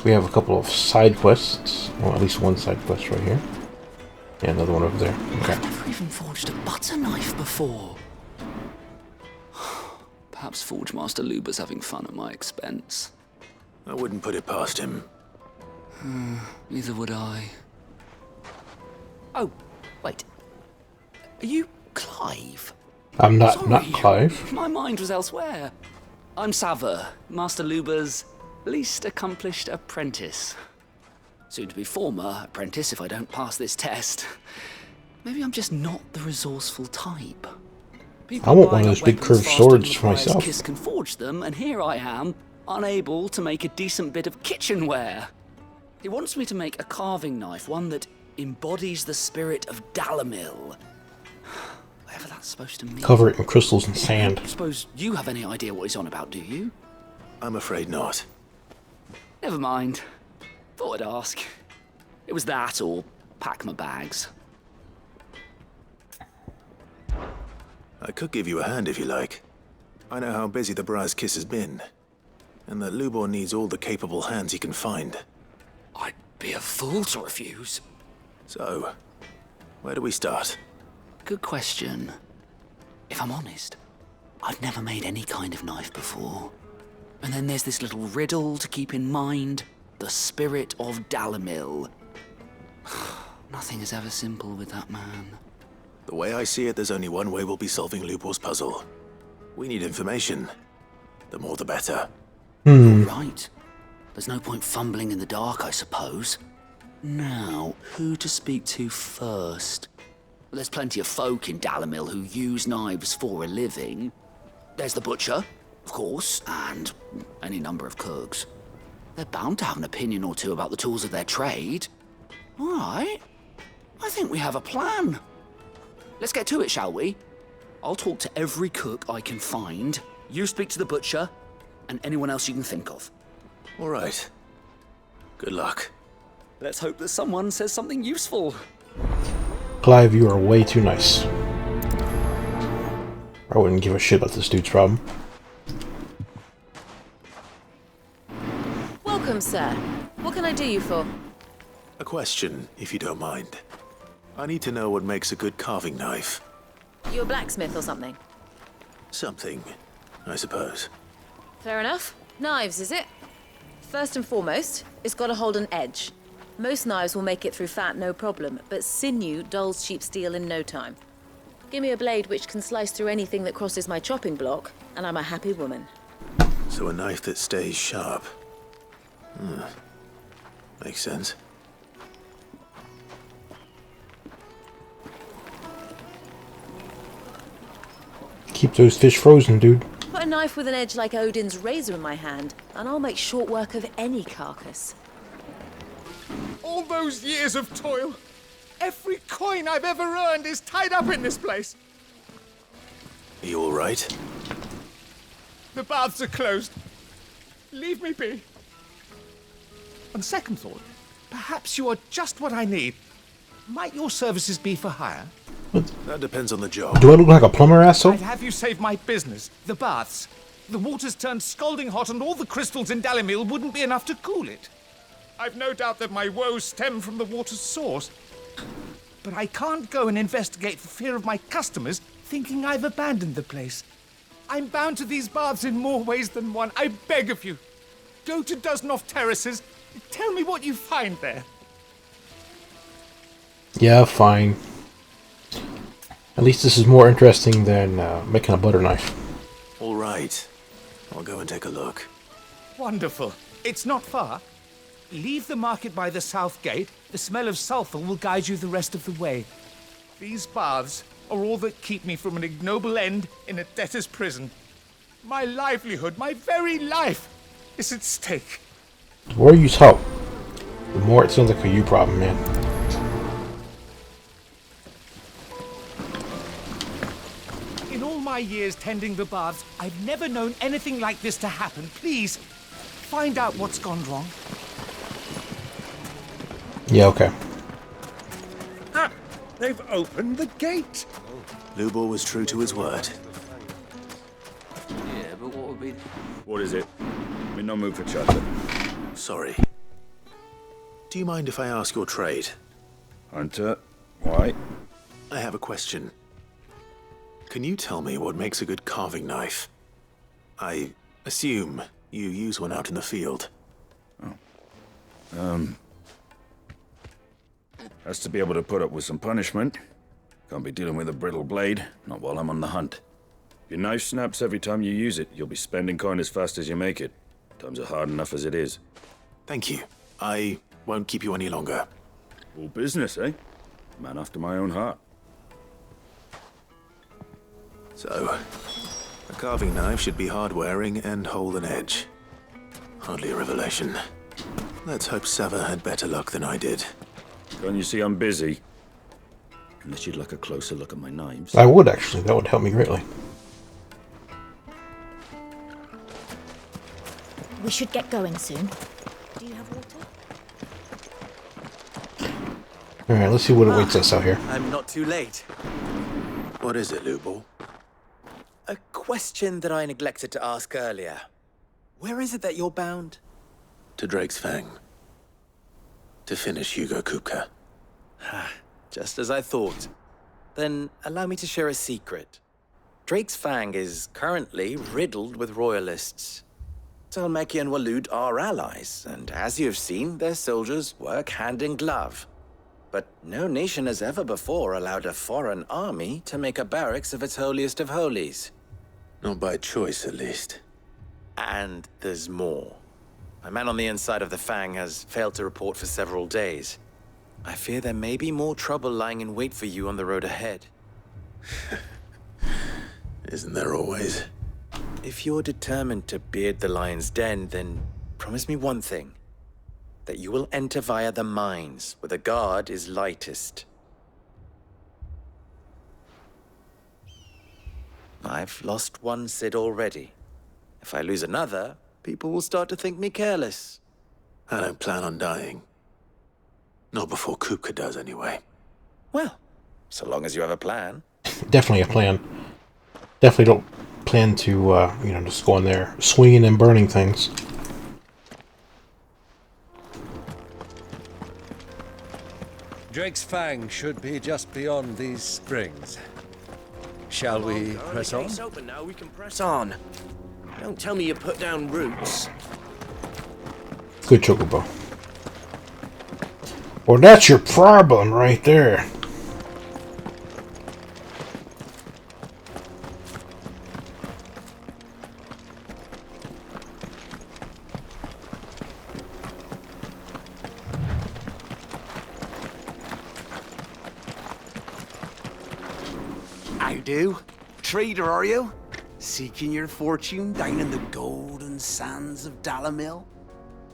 we have a couple of side quests. Well, at least one side quest right here. Yeah, another one over there. Okay. I've never even forged a butter knife before. Perhaps Forge Master Luber's having fun at my expense. I wouldn't put it past him. Neither would I. Oh, wait. Are you Clive? I'm not Sorry, Clive. My mind was elsewhere. I'm Sava, Master Luber's least accomplished apprentice. Soon to be former apprentice if I don't pass this test. Maybe I'm just not the resourceful type. I want one of those big curved swords for Matthias myself. Kiss can forge them, and here I am, unable to make a decent bit of kitchenware. He wants me to make a carving knife, one that embodies the spirit of Dalamil. Whatever that's supposed to mean. Cover it in crystals and sand. I suppose you have any idea what he's on about, do you? I'm afraid not. Never mind. Thought I'd ask. It was that or pack my bags. I could give you a hand if you like. I know how busy the Bra's Kiss has been, and that Lubor needs all the capable hands he can find. I'd be a fool to refuse. So, where do we start? Good question. If I'm honest, I've never made any kind of knife before. And then there's this little riddle to keep in mind. The spirit of Dalamil. Nothing is ever simple with that man. The way I see it, there's only one way we'll be solving Lubor's puzzle. We need information. The more the better. Right. There's no point fumbling in the dark, I suppose. Now, who to speak to first? There's plenty of folk in Dalamil who use knives for a living. There's the butcher, of course, and any number of cooks. They're bound to have an opinion or two about the tools of their trade. All right. I think we have a plan. Let's get to it, shall we? I'll talk to every cook I can find. You speak to the butcher, and anyone else you can think of. All right. Good luck. Let's hope that someone says something useful. Clive, you are way too nice. I wouldn't give a shit about this dude's problem. Welcome Welcome, sir. What can I do you for? A question, if you don't mind. I need to know what makes a good carving knife. You a blacksmith or something? Something, I suppose. Fair enough. Knives, is it? First and foremost, it's got to hold an edge. Most knives will make it through fat, no problem, but sinew dulls cheap steel in no time. Give me a blade which can slice through anything that crosses my chopping block, and I'm a happy woman. So a knife that stays sharp. Makes sense. Keep those fish frozen, dude. Put a knife with an edge like Odin's razor in my hand, and I'll make short work of any carcass. All those years of toil, every coin I've ever earned is tied up in this place. Are you all right? The baths are closed. Leave me be. On second thought, perhaps you are just what I need. Might your services be for hire? That depends on the job. Do I look like a plumber, asshole? I'd have you save my business. The baths. The water's turned scalding hot and all the crystals in Dalimil wouldn't be enough to cool it. I've no doubt that my woes stem from the water's source. But I can't go and investigate for fear of my customers thinking I've abandoned the place. I'm bound to these baths in more ways than one. I beg of you. Go to Dusnoff Terraces. Tell me what you find there. Yeah, fine. At least this is more interesting than making a butter knife. All right. I'll go and take a look. Wonderful. It's not far. Leave the market by the south gate. The smell of sulfur will guide you the rest of the way. These baths are all that keep me from an ignoble end in a debtor's prison. My livelihood, my very life, is at stake. The more you talk, the more it sounds like a you problem, man. In all my years tending the baths, I've never known anything like this to happen. Please, find out what's gone wrong. Yeah, okay. Ah, they've opened the gate. Lubor was true to his word. Yeah, but what would be... What is it? I'm in no mood for chocolate. Sorry. Do you mind if I ask your trade? Hunter, why? I have a question. Can you tell me what makes a good carving knife? I assume you use one out in the field. Has to be able to put up with some punishment. Can't be dealing with a brittle blade, not while I'm on the hunt. If your knife snaps every time you use it, you'll be spending coin as fast as you make it. Times are hard enough as it is. Thank you. I won't keep you any longer. All business, eh? Man after my own heart. So, a carving knife should be hard-wearing and hold an edge. Hardly a revelation. Let's hope Sava had better luck than I did. Can't you see I'm busy? Unless you'd like a closer look at my knives. I would, actually. That would help me greatly. We should get going soon. Do you have water? Alright, let's see what awaits us out here. I'm not too late. What is it, Lubor? A question that I neglected to ask earlier. Where is it that you're bound? To Drake's Fang. To finish Hugo Kupka. Just as I thought. Then allow me to share a secret. Drake's Fang is currently riddled with royalists. Talmeki and Walud are allies, and as you have seen, their soldiers work hand in glove. But no nation has ever before allowed a foreign army to make a barracks of its holiest of holies. Not by choice, at least. And there's more. My man on the inside of the Fang has failed to report for several days. I fear there may be more trouble lying in wait for you on the road ahead. Isn't there always? If you're determined to beard the lion's den, then promise me one thing. That you will enter via the mines, where the guard is lightest. I've lost one Cid already. If I lose another, people will start to think me careless. I don't plan on dying. Not before Kupka does, anyway. Well, so long as you have a plan. Definitely a plan. Definitely don't plan to, just go in there swinging and burning things. Drake's Fang should be just beyond these springs. Shall we press on? Gate's open now, we can press on. Don't tell me you put down roots. Good Chocobo. Well, that's your problem right there. How do? Trader, are you? Seeking your fortune down in the golden sands of Dalamil?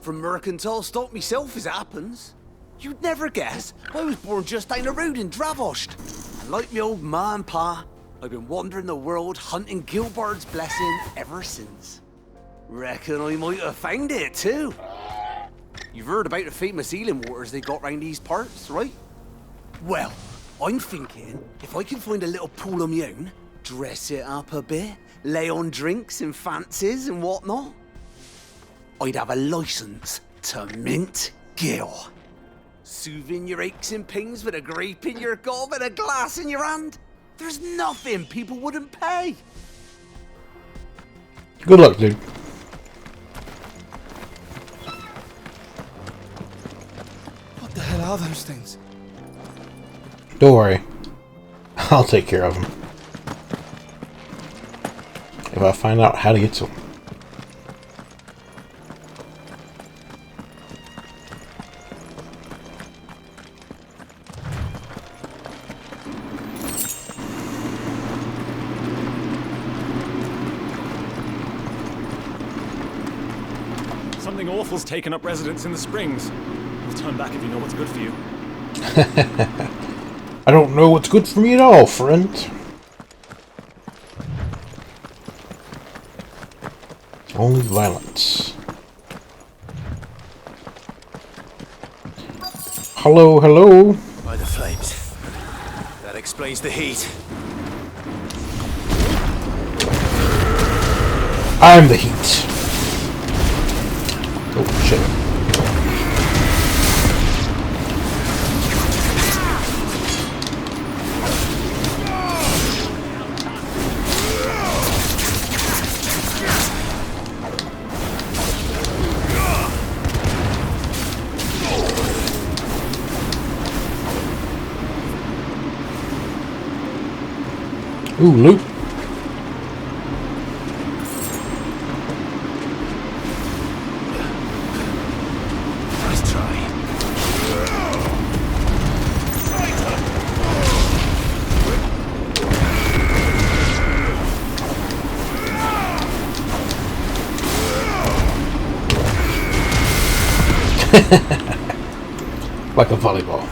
From mercantile stock myself, as it happens. You'd never guess. I was born just down the road in Dravost. And like me old ma and pa, I've been wandering the world hunting Gilbard's blessing ever since. Reckon I might have found it too. You've heard about the famous healing waters they got round these parts, right? Well, I'm thinking if I can find a little pool of my own, dress it up a bit, lay on drinks and fancies and whatnot, I'd have a license to mint Gil. Soothing your aches and pains with a grape in your gob and a glass in your hand. There's nothing people wouldn't pay. Good luck, dude. What the hell are those things? Don't worry. I'll take care of them. If I find out how to get to them. Something awful's taken up residence in the springs. We'll turn back if you know what's good for you. I don't know what's good for me at all, friend. Only violence. Hello, hello. By the flames. That explains the heat. I'm the heat. Oh, shit. Ooh, loot. Nice try. Like a volleyball.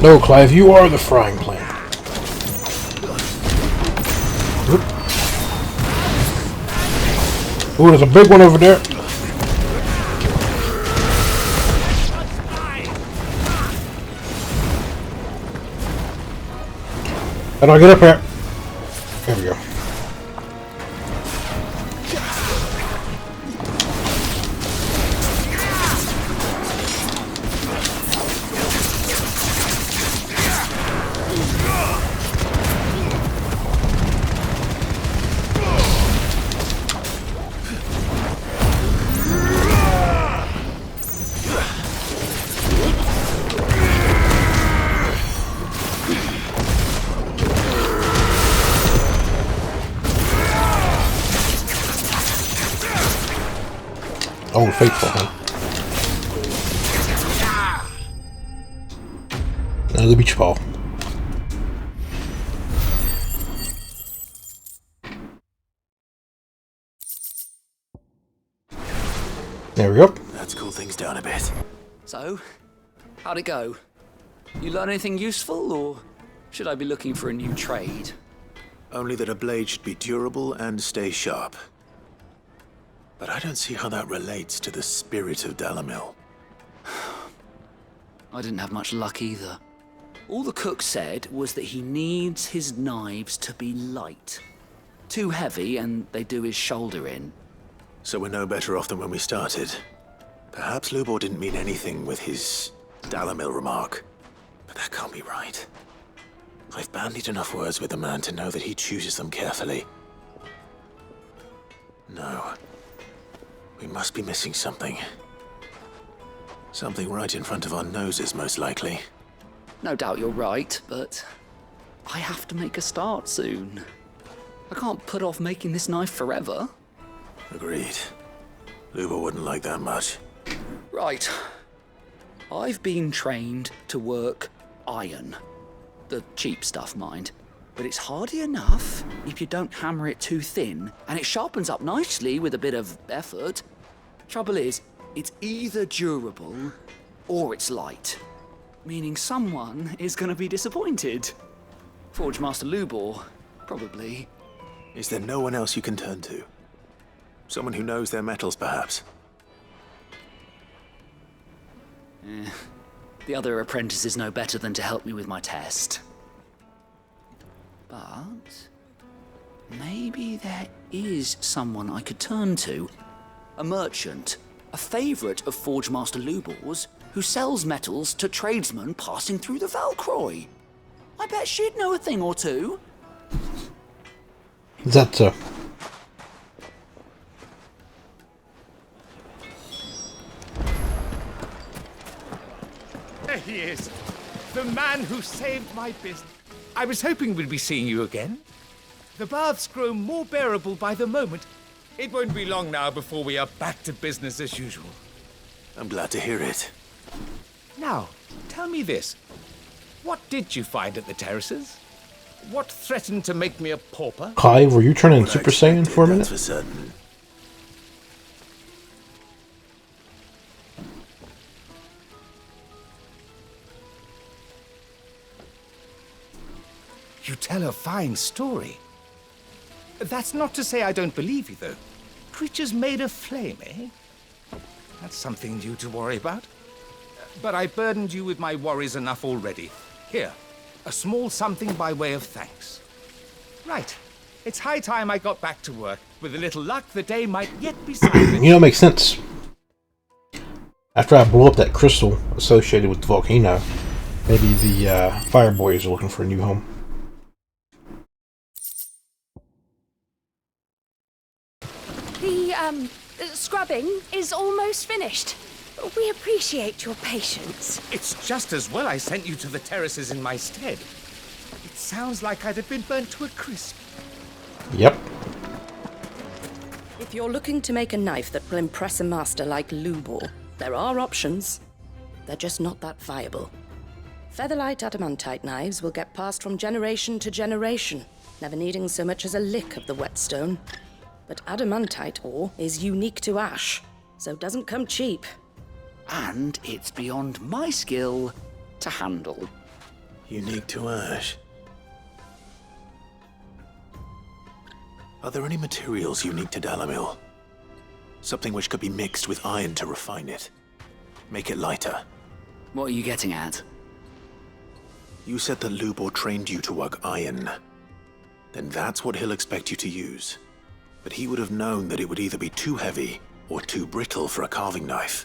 No, Clive, you are the frying pan. Ooh, there's a big one over there. How do I get up here? There we go. Oh, faithful, huh? Another beach ball. There we go. Let's cool things down a bit. So, how'd it go? You learn anything useful, or should I be looking for a new trade? Only that a blade should be durable and stay sharp. But I don't see how that relates to the spirit of Dalamil. I didn't have much luck either. All the cook said was that he needs his knives to be light. Too heavy and they do his shoulder in. So we're no better off than when we started. Perhaps Lubor didn't mean anything with his Dalamil remark. But that can't be right. I've bandied enough words with the man to know that he chooses them carefully. No. We must be missing something. Something right in front of our noses, most likely. No doubt you're right, but I have to make a start soon. I can't put off making this knife forever. Agreed. Lubor wouldn't like that much. Right. I've been trained to work iron. The cheap stuff, mind. But it's hardy enough if you don't hammer it too thin, and it sharpens up nicely with a bit of effort. Trouble is, it's either durable or it's light. Meaning someone is going to be disappointed. Forge Master Lubor, probably. Is there no one else you can turn to? Someone who knows their metals, perhaps? The other apprentices know better than to help me with my test. But maybe there is someone I could turn to. A merchant, a favourite of Forge Master Lubor's, who sells metals to tradesmen passing through the Valcroy. I bet she'd know a thing or two. Is that so? There he is. The man who saved my business. I was hoping we'd be seeing you again. The baths grow more bearable by the moment. It won't be long now before we are back to business as usual. I'm glad to hear it. Now, tell me this. What did you find at the terraces? What threatened to make me a pauper? Clive, were you turning Super Saiyan for a minute? That's for certain. You tell a fine story. That's not to say I don't believe you, though. Creatures made of flame, eh? That's something new to worry about. But I burdened you with my worries enough already. Here, a small something by way of thanks. Right. It's high time I got back to work. With a little luck, the day might yet be silent. You know, it makes sense. After I blow up that crystal associated with the volcano, maybe the fire boys are looking for a new home. The scrubbing is almost finished. We appreciate your patience. It's just as well I sent you to the terraces in my stead. It sounds like I'd have been burnt to a crisp. Yep. If you're looking to make a knife that will impress a master like Lubor, there are options. They're just not that viable. Featherlight adamantite knives will get passed from generation to generation, never needing so much as a lick of the whetstone. But adamantite ore is unique to ash, so doesn't come cheap. And it's beyond my skill to handle. Unique to ash. Are there any materials unique to Dalamil? Something which could be mixed with iron to refine it. Make it lighter. What are you getting at? You said that Lubor trained you to work iron. Then that's what he'll expect you to use. But he would have known that it would either be too heavy or too brittle for a carving knife.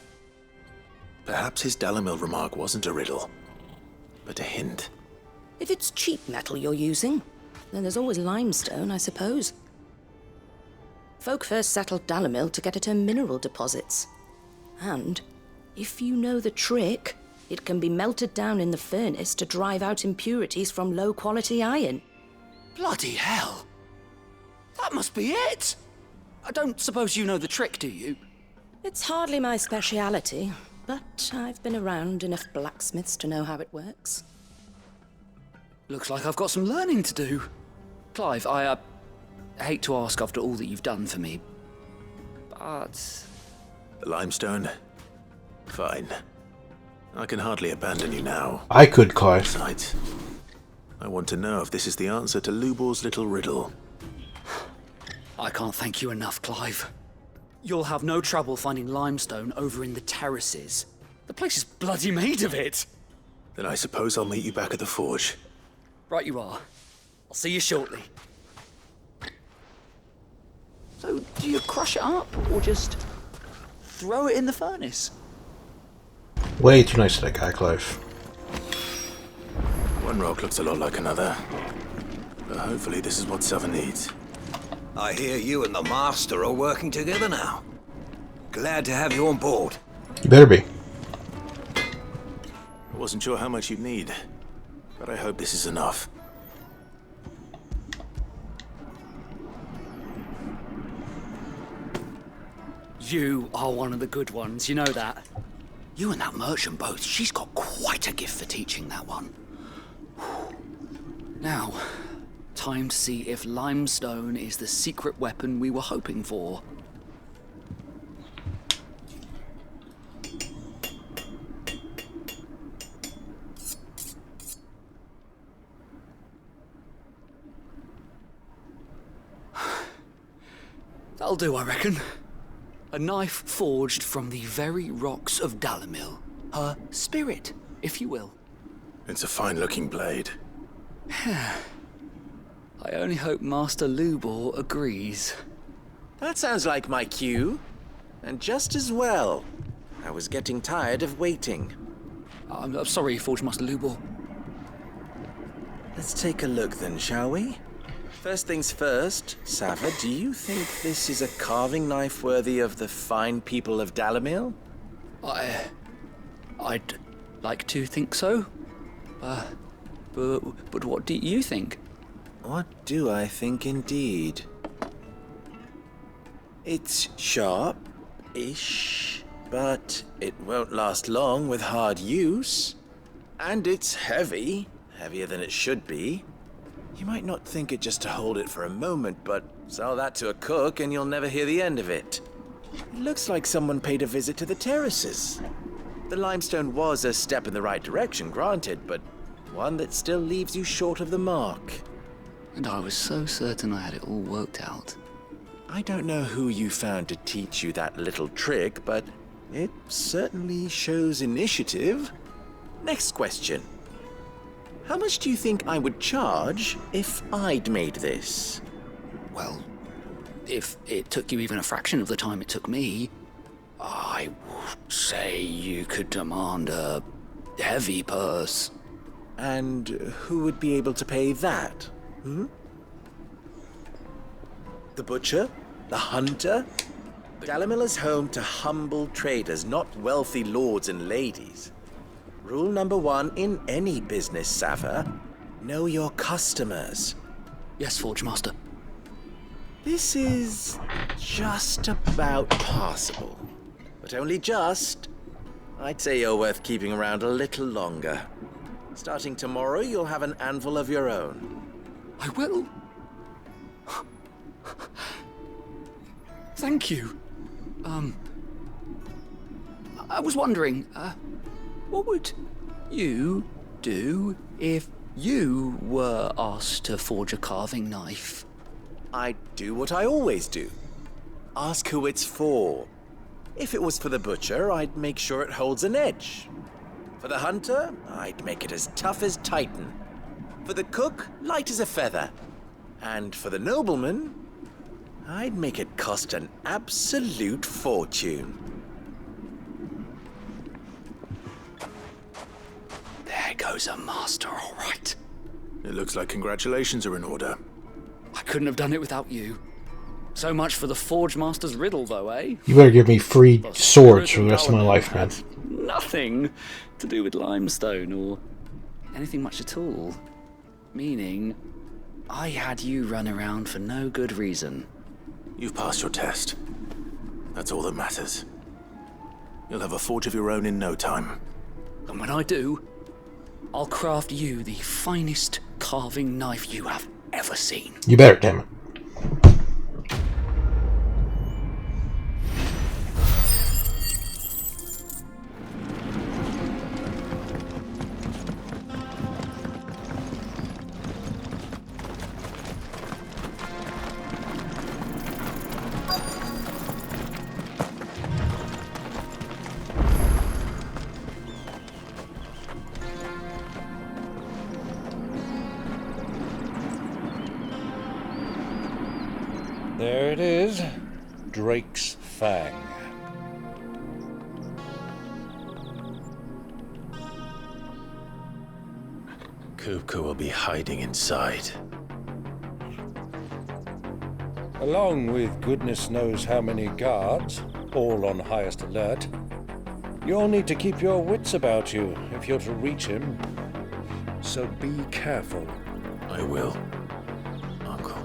Perhaps his Dalamil remark wasn't a riddle, but a hint. If it's cheap metal you're using, then there's always limestone, I suppose. Folk first settled Dalamil to get at her mineral deposits. And, if you know the trick, it can be melted down in the furnace to drive out impurities from low-quality iron. Bloody hell! That must be it! I don't suppose you know the trick, do you? It's hardly my speciality, but I've been around enough blacksmiths to know how it works. Looks like I've got some learning to do. Clive, I hate to ask after all that you've done for me, but... The limestone? Fine. I can hardly abandon you now. I could, Clive. Besides, I want to know if this is the answer to Lubor's little riddle. I can't thank you enough, Clive. You'll have no trouble finding limestone over in the terraces. The place is bloody made of it. Then I suppose I'll meet you back at the forge. Right you are. I'll see you shortly. So, do you crush it up, or just throw it in the furnace? Way too nice to that guy, Clive. One rock looks a lot like another. But hopefully this is what Southern needs. I hear you and the Master are working together now. Glad to have you on board. You better be. I wasn't sure how much you'd need, but I hope this is enough. You are one of the good ones, you know that. You and that merchant both, she's got quite a gift for teaching that one. Now, time to see if limestone is the secret weapon we were hoping for. That'll do, I reckon. A knife forged from the very rocks of Dalamil. Her spirit, if you will. It's a fine-looking blade. I only hope Master Lubor agrees. That sounds like my cue. And just as well. I was getting tired of waiting. I'm sorry, Forge Master Lubor. Let's take a look then, shall we? First things first, Sava, do you think this is a carving knife worthy of the fine people of Dalamil? I'd like to think so. But what do you think? What do I think indeed? It's sharp-ish, but it won't last long with hard use. And it's heavy, heavier than it should be. You might not think it just to hold it for a moment, but sell that to a cook and you'll never hear the end of it. It looks like someone paid a visit to the terraces. The limestone was a step in the right direction, granted, but one that still leaves you short of the mark. And I was so certain I had it all worked out. I don't know who you found to teach you that little trick, but it certainly shows initiative. Next question. How much do you think I would charge if I'd made this? Well, if it took you even a fraction of the time it took me, I would say you could demand a heavy purse. And who would be able to pay that? The butcher? The hunter? Dalamil is home to humble traders, not wealthy lords and ladies. Rule number 1 in any business, Sava. Know your customers. Yes, Forge Master. This is just about passable. But only just. I'd say you're worth keeping around a little longer. Starting tomorrow, you'll have an anvil of your own. I will. Thank you. I was wondering, what would you do if you were asked to forge a carving knife? I'd do what I always do. Ask who it's for. If it was for the butcher, I'd make sure it holds an edge. For the hunter, I'd make it as tough as Titan. For the cook, light as a feather. And for the nobleman, I'd make it cost an absolute fortune. There goes a master, all right. It looks like congratulations are in order. I couldn't have done it without you. So much for the Forge Master's riddle, though, eh? You better give me free swords for the rest of my life, man. Nothing to do with limestone or anything much at all. Meaning, I had you run around for no good reason. You've passed your test. That's all that matters. You'll have a forge of your own in no time. And when I do, I'll craft you the finest carving knife you have ever seen. You better, damn it. Here it is. Drake's Fang. Kupka will be hiding inside. Along with goodness knows how many guards, all on highest alert. You'll need to keep your wits about you if you're to reach him. So be careful. I will, Uncle.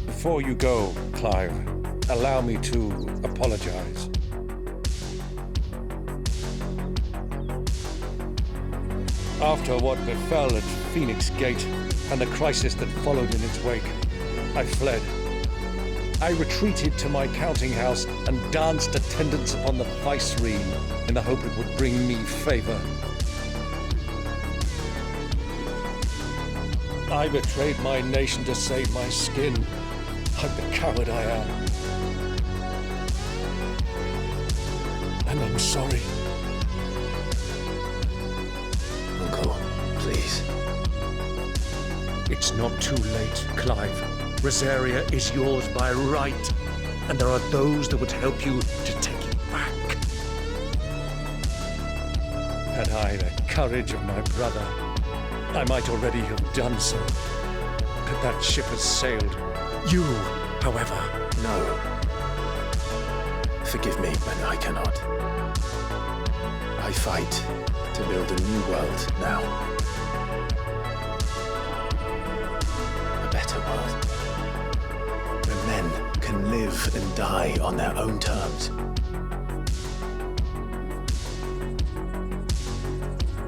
Before you go, Clive, allow me to apologize. After what befell at Phoenix Gate and the crisis that followed in its wake, I fled. I retreated to my counting house and danced attendance upon the vicereine in the hope it would bring me favor. I betrayed my nation to save my skin, like the coward I am. And I'm sorry. Uncle, please. It's not too late, Clive. Rosaria is yours by right, and there are those that would help you to take it back. Had I the courage of my brother, I might already have done so. But that ship has sailed. You, however... No. Forgive me, but I cannot. I fight to build a new world now. A better world. Where men can live and die on their own terms.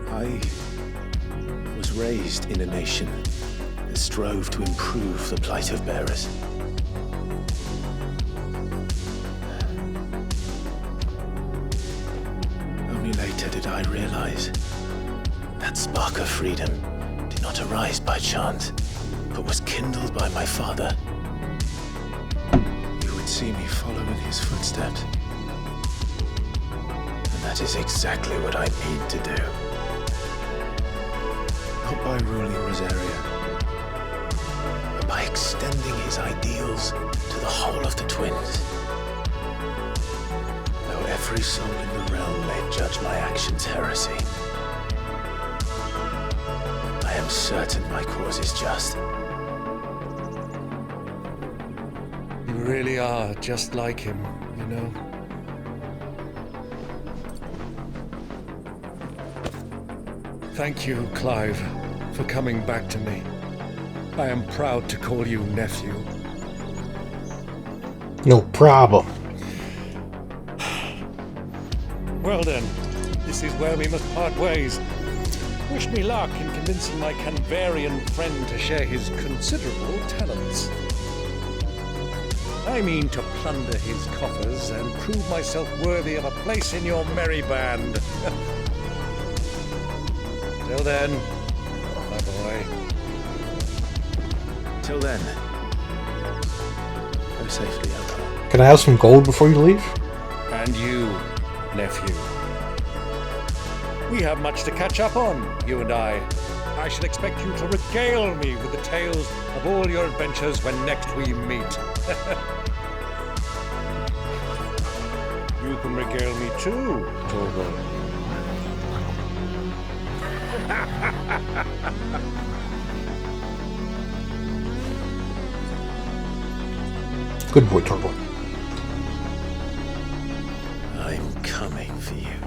I was raised in a nation that strove to improve the plight of bearers. Only later did I realize that spark of freedom did not arise by chance, but was kindled by my father. You would see me follow in his footsteps. And that is exactly what I need to do. Not by ruling Rosaria, but by extending his ideals to the whole of the twins. Though every soul in the realm may judge my actions heresy, I am certain my cause is just. You really are just like him, you know? Thank you, Clive, for coming back to me. I am proud to call you nephew. No problem. Well then, this is where we must part ways. Wish me luck in convincing my Canvarian friend to share his considerable talents. I mean to plunder his coffers and prove myself worthy of a place in your merry band. Till then, my boy. Till then, go safely, Uncle. Can I have some gold before you leave? And you, nephew. We have much to catch up on, you and I. I shall expect you to regale me with the tales of all your adventures when next we meet. You can regale me too, Torgo. Good boy, Torgo. I'm coming for you,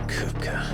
Kupka.